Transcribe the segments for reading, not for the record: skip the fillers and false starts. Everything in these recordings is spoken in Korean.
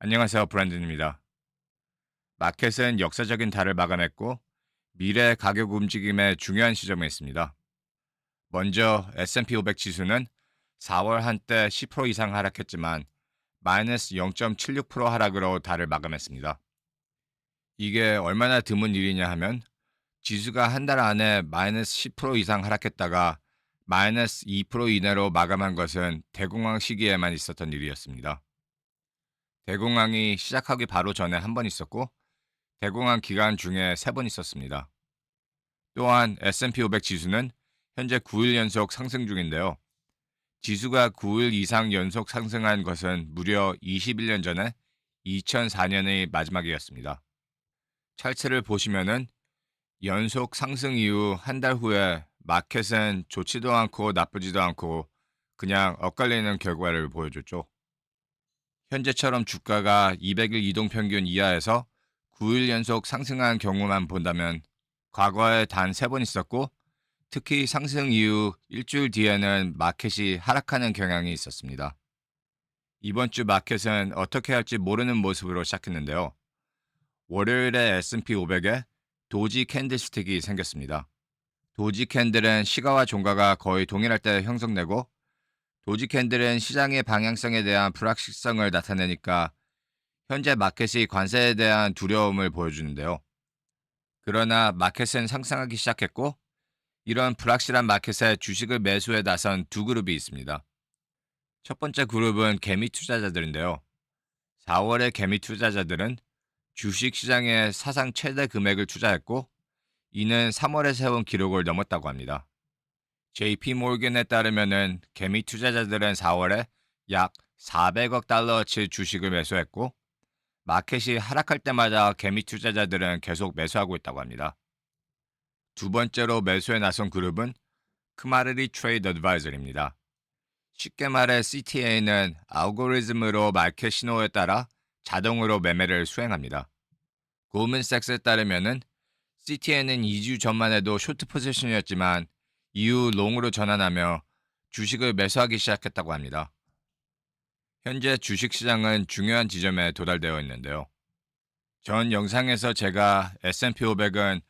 안녕하세요. 브랜든입니다. 마켓은 역사적인 달을 마감했고 미래 가격 움직임의 중요한 시점에 있습니다. 먼저 S&P 500 지수는 4월 한때 10% 이상 하락했지만 마이너스 0.76% 하락으로 달을 마감했습니다. 이게 얼마나 드문 일이냐 하면 지수가 한 달 안에 마이너스 10% 이상 하락했다가 마이너스 2% 이내로 마감한 것은 대공황 시기에만 있었던 일이었습니다. 대공황이 시작하기 바로 전에 한 번 있었고 대공황 기간 중에 3번 있었습니다. 또한 S&P 500 지수는 현재 9일 연속 상승 중인데요. 지수가 9일 이상 연속 상승한 것은 무려 21년 전에 2004년의 마지막이었습니다. 차트를 보시면은 연속 상승 이후 한 달 후에 마켓은 좋지도 않고 나쁘지도 않고 그냥 엇갈리는 결과를 보여줬죠. 현재처럼 주가가 200일 이동평균 이하에서 9일 연속 상승한 경우만 본다면 과거에 단 3번 있었고 특히 상승 이후 일주일 뒤에는 마켓이 하락하는 경향이 있었습니다. 이번 주 마켓은 어떻게 할지 모르는 모습으로 시작했는데요. 월요일에 S&P 500에 도지 캔들스틱이 생겼습니다. 도지 캔들은 시가와 종가가 거의 동일할 때 형성되고 도지 캔들은 시장의 방향성에 대한 불확실성을 나타내니까 현재 마켓이 관세에 대한 두려움을 보여주는데요. 그러나 마켓은 상승하기 시작했고 이런 불확실한 마켓에 주식을 매수해 나선 두 그룹이 있습니다. 첫 번째 그룹은 개미 투자자들인데요. 4월의 개미 투자자들은 주식 시장에 사상 최대 금액을 투자했고 이는 3월에 세운 기록을 넘었다고 합니다. JP 모건에 따르면은 개미 투자자들은 4월에 약 400억 달러어치 주식을 매수했고 마켓이 하락할 때마다 개미 투자자들은 계속 매수하고 있다고 합니다. 두 번째로 매수에 나선 그룹은 크마르리 트레이드 어드바이저입니다. 쉽게 말해 CTA는 알고리즘으로 마켓 신호에 따라 자동으로 매매를 수행합니다. 골드만삭스에 따르면은 CTA는 2주 전만 해도 쇼트 포지션이었지만 이후 롱으로 전환하며 주식을 매수하기 시작했다고 합니다. 현재 주식시장은 중요한 지점에 도달되어 있는데요. 전 영상에서 제가 S&P 500은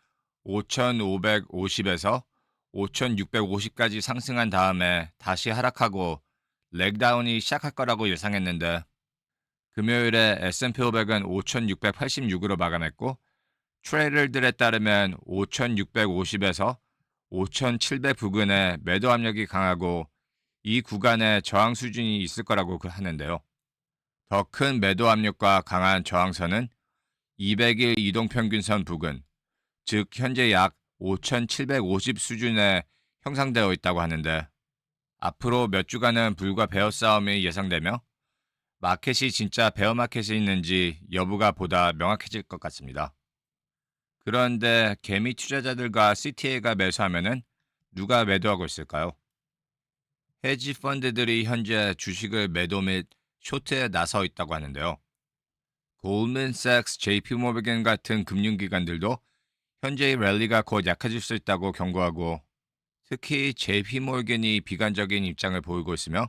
5,550에서 5,650까지 상승한 다음에 다시 하락하고 렉다운이 시작할 거라고 예상했는데 금요일에 S&P 500은 5,686으로 마감했고 트레이더들에 따르면 5,650에서 5,700 부근에 매도 압력이 강하고 이 구간에 저항 수준이 있을 거라고 하는데요. 더 큰 매도 압력과 강한 저항선은 200일 이동평균선 부근, 즉 현재 약 5,750 수준에 형성되어 있다고 하는데 앞으로 몇 주간은 불과 베어 싸움이 예상되며 마켓이 진짜 베어 마켓이 있는지 여부가 보다 명확해질 것 같습니다. 그런데 개미 투자자들과 CTA가 매수하면은 누가 매도하고 있을까요? 헤지 펀드들이 현재 주식을 매도 및 쇼트에 나서 있다고 하는데요. 골드맨삭스, JP모건 같은 금융기관들도 현재의 랠리가 곧 약해질 수 있다고 경고하고 특히 JP모건이 비관적인 입장을 보이고 있으며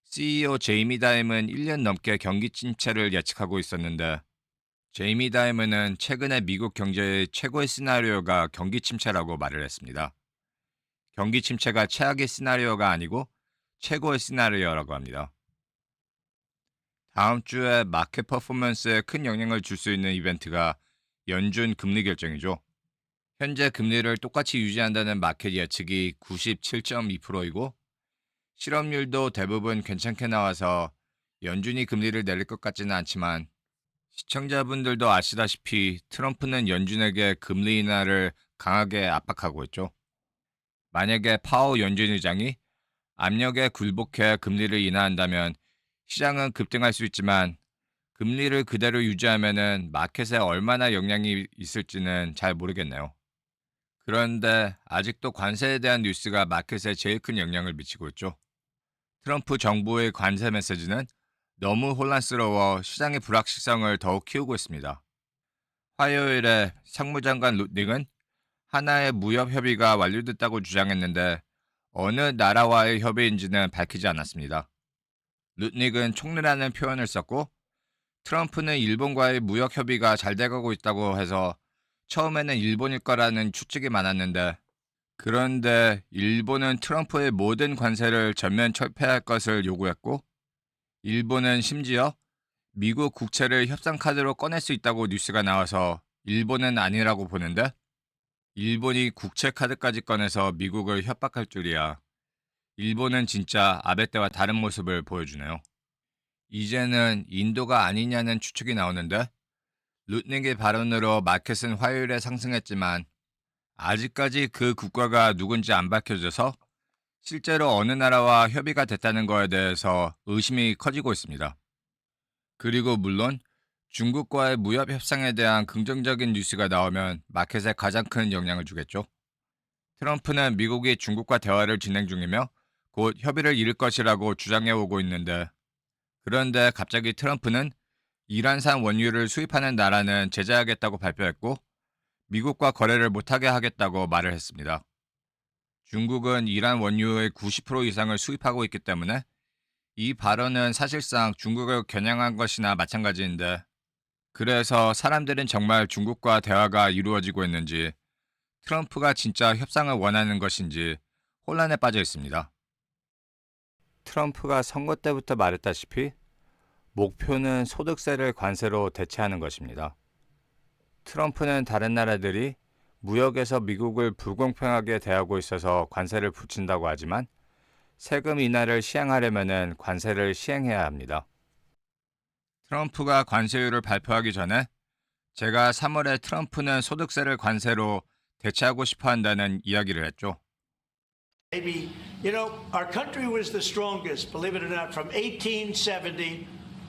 CEO 제이미 다임은 1년 넘게 경기 침체를 예측하고 있었는데 제이미 다이먼은 최근에 미국 경제의 최고의 시나리오가 경기 침체라고 말을 했습니다. 경기 침체가 최악의 시나리오가 아니고 최고의 시나리오라고 합니다. 다음 주에 마켓 퍼포먼스에 큰 영향을 줄 수 있는 이벤트가 연준 금리 결정이죠. 현재 금리를 똑같이 유지한다는 마켓 예측이 97.2%이고 실업률도 대부분 괜찮게 나와서 연준이 금리를 내릴 것 같지는 않지만 시청자분들도 아시다시피 트럼프는 연준에게 금리 인하를 강하게 압박하고 있죠. 만약에 파워 연준 의장이 압력에 굴복해 금리를 인하한다면 시장은 급등할 수 있지만 금리를 그대로 유지하면은 마켓에 얼마나 영향이 있을지는 잘 모르겠네요. 그런데 아직도 관세에 대한 뉴스가 마켓에 제일 큰 영향을 미치고 있죠. 트럼프 정부의 관세 메시지는 너무 혼란스러워 시장의 불확실성을 더욱 키우고 있습니다. 화요일에 상무장관 루트닉은 하나의 무역 협의가 완료됐다고 주장했는데 어느 나라와의 협의인지는 밝히지 않았습니다. 루트닉은 총리라는 표현을 썼고 트럼프는 일본과의 무역 협의가 잘 돼가고 있다고 해서 처음에는 일본일 거라는 추측이 많았는데, 그런데 일본은 트럼프의 모든 관세를 전면 철폐할 것을 요구했고, 일본은 심지어 미국 국채를 협상 카드로 꺼낼 수 있다고 뉴스가 나와서 일본은 아니라고 보는데, 일본이 국채 카드까지 꺼내서 미국을 협박할 줄이야. 일본은 진짜 아베 때와 다른 모습을 보여주네요. 이제는 인도가 아니냐는 추측이 나오는데, 루트닉의 발언으로 마켓은 화요일에 상승했지만 아직까지 그 국가가 누군지 안 밝혀져서 실제로 어느 나라와 협의가 됐다는 거에 대해서 의심이 커지고 있습니다. 그리고 물론 중국과의 무역 협상에 대한 긍정적인 뉴스가 나오면 마켓에 가장 큰 영향을 주겠죠. 트럼프는 미국이 중국과 대화를 진행 중이며 곧 협의를 이룰 것이라고 주장해 오고 있는데, 그런데 갑자기 트럼프는 이란산 원유를 수입하는 나라는 제재하겠다고 발표했고 미국과 거래를 못하게 하겠다고 말을 했습니다. 중국은 이란 원유의 90% 이상을 수입하고 있기 때문에 이 발언은 사실상 중국을 겨냥한 것이나 마찬가지인데, 그래서 사람들은 정말 중국과 대화가 이루어지고 있는지, 트럼프가 진짜 협상을 원하는 것인지 혼란에 빠져 있습니다. 트럼프가 선거 때부터 말했다시피 목표는 소득세를 관세로 대체하는 것입니다. 트럼프는 다른 나라들이 무역에서 미국을 불공평하게 대하고 있어서 관세를 붙인다고 하지만 세금 인하를 시행하려면 관세를 시행해야 합니다. 트럼프가 관세율을 발표하기 전에 제가 3월에 트럼프는 소득세를 관세로 대체하고 싶어 한다는 이야기를 했죠. Maybe, our country was the strongest, believe it or not, from 1870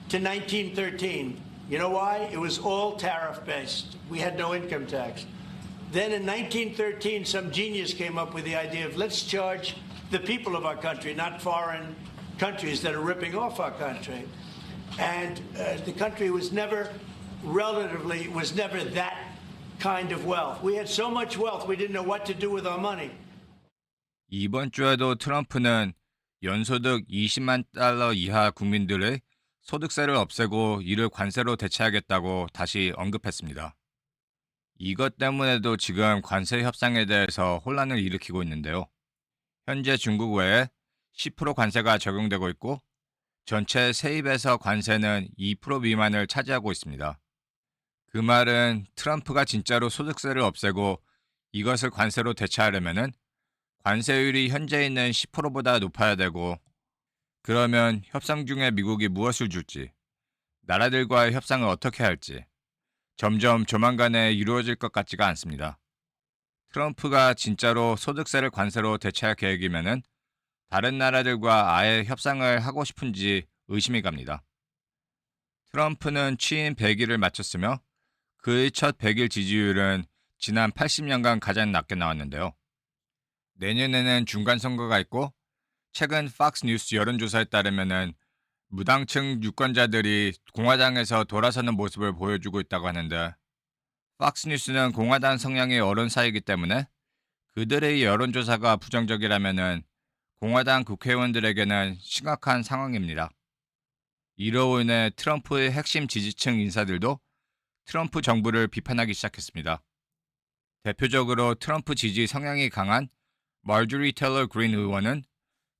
to 1913. You know why? It was all tariff-based. We had no income tax. Then in 1913, some genius came up with the idea of let's charge the people of our country, not foreign countries that are ripping off our country. And the country was never that kind of wealth. We had so much wealth, we didn't know what to do with our money. 이번 주에도 트럼프는 연소득 20만 달러 이하 국민들의 소득세를 없애고 이를 관세로 대체하겠다고 다시 언급했습니다. 이것 때문에도 지금 관세 협상에 대해서 혼란을 일으키고 있는데요. 현재 중국 외에 10% 관세가 적용되고 있고 전체 세입에서 관세는 2% 미만을 차지하고 있습니다. 그 말은 트럼프가 진짜로 소득세를 없애고 이것을 관세로 대체하려면 관세율이 현재 있는 10%보다 높아야 되고, 그러면 협상 중에 미국이 무엇을 줄지, 나라들과의 협상을 어떻게 할지 점점 조만간에 이루어질 것 같지가 않습니다. 트럼프가 진짜로 소득세를 관세로 대체할 계획이면은 다른 나라들과 아예 협상을 하고 싶은지 의심이 갑니다. 트럼프는 취임 100일을 마쳤으며 그의 첫 100일 지지율은 지난 80년간 가장 낮게 나왔는데요. 내년에는 중간 선거가 있고 최근 팍스 뉴스 여론조사에 따르면은 무당층 유권자들이 공화당에서 돌아서는 모습을 보여주고 있다고 하는데, 팍스 뉴스는 공화당 성향의 언론사이기 때문에 그들의 여론조사가 부정적이라면은 공화당 국회의원들에게는 심각한 상황입니다. 이로 인해 트럼프의 핵심 지지층 인사들도 트럼프 정부를 비판하기 시작했습니다. 대표적으로 트럼프 지지 성향이 강한 마조리 텔러 그린 의원은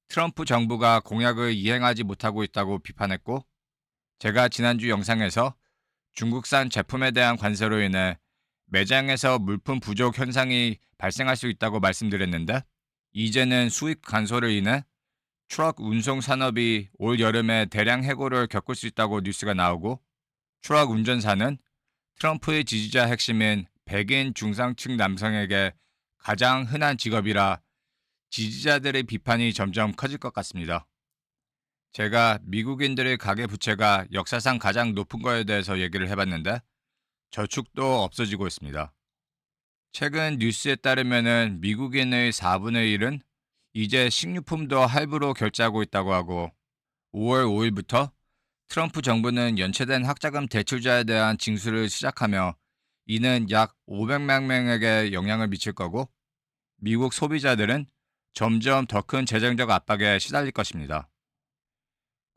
트럼프 정부가 공약을 이행하지 못하고 있다고 비판했고, 제가 지난주 영상에서 중국산 제품에 대한 관세로 인해 매장에서 물품 부족 현상이 발생할 수 있다고 말씀드렸는데, 이제는 수입 간소로 인해 트럭 운송 산업이 올 여름에 대량 해고를 겪을 수 있다고 뉴스가 나오고, 트럭 운전사는 트럼프의 지지자 핵심인 백인 중상층 남성에게 가장 흔한 직업이라 지지자들의 비판이 점점 커질 것 같습니다. 제가 미국인들의 가계부채가 역사상 가장 높은 거에 대해서 얘기를 해봤는데 저축도 없어지고 있습니다. 최근 뉴스에 따르면 미국인의 4분의 1은 이제 식료품도 할부로 결제하고 있다고 하고, 5월 5일부터 트럼프 정부는 연체된 학자금 대출자에 대한 징수를 시작하며 이는 약 500만 명에게 영향을 미칠 거고, 미국 소비자들은 점점 더 큰 재정적 압박에 시달릴 것입니다.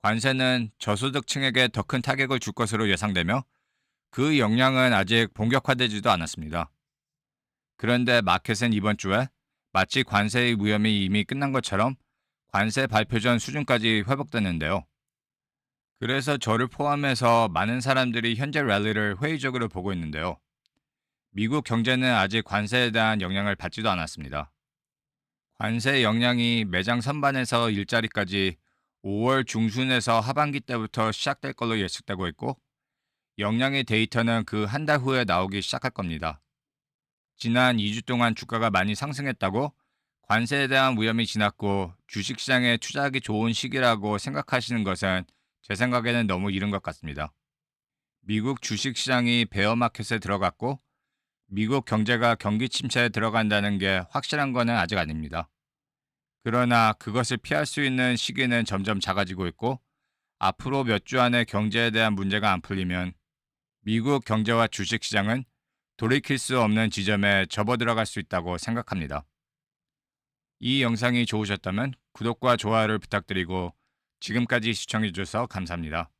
관세는 저소득층에게 더 큰 타격을 줄 것으로 예상되며 그 영향은 아직 본격화되지도 않았습니다. 그런데 마켓은 이번 주에 마치 관세의 위험이 이미 끝난 것처럼 관세 발표 전 수준까지 회복됐는데요. 그래서 저를 포함해서 많은 사람들이 현재 랠리를 회의적으로 보고 있는데요. 미국 경제는 아직 관세에 대한 영향을 받지도 않았습니다. 관세 영향이 매장 선반에서 일자리까지 5월 중순에서 하반기 때부터 시작될 걸로 예측되고 있고, 영향의 데이터는 그 한 달 후에 나오기 시작할 겁니다. 지난 2주 동안 주가가 많이 상승했다고 관세에 대한 위험이 지났고 주식시장에 투자하기 좋은 시기라고 생각하시는 것은 제 생각에는 너무 이른 것 같습니다. 미국 주식시장이 베어마켓에 들어갔고 미국 경제가 경기 침체에 들어간다는 게 확실한 거는 아직 아닙니다. 그러나 그것을 피할 수 있는 시기는 점점 작아지고 있고 앞으로 몇 주 안에 경제에 대한 문제가 안 풀리면 미국 경제와 주식시장은 돌이킬 수 없는 지점에 접어들어갈 수 있다고 생각합니다. 이 영상이 좋으셨다면 구독과 좋아요를 부탁드리고 지금까지 시청해주셔서 감사합니다.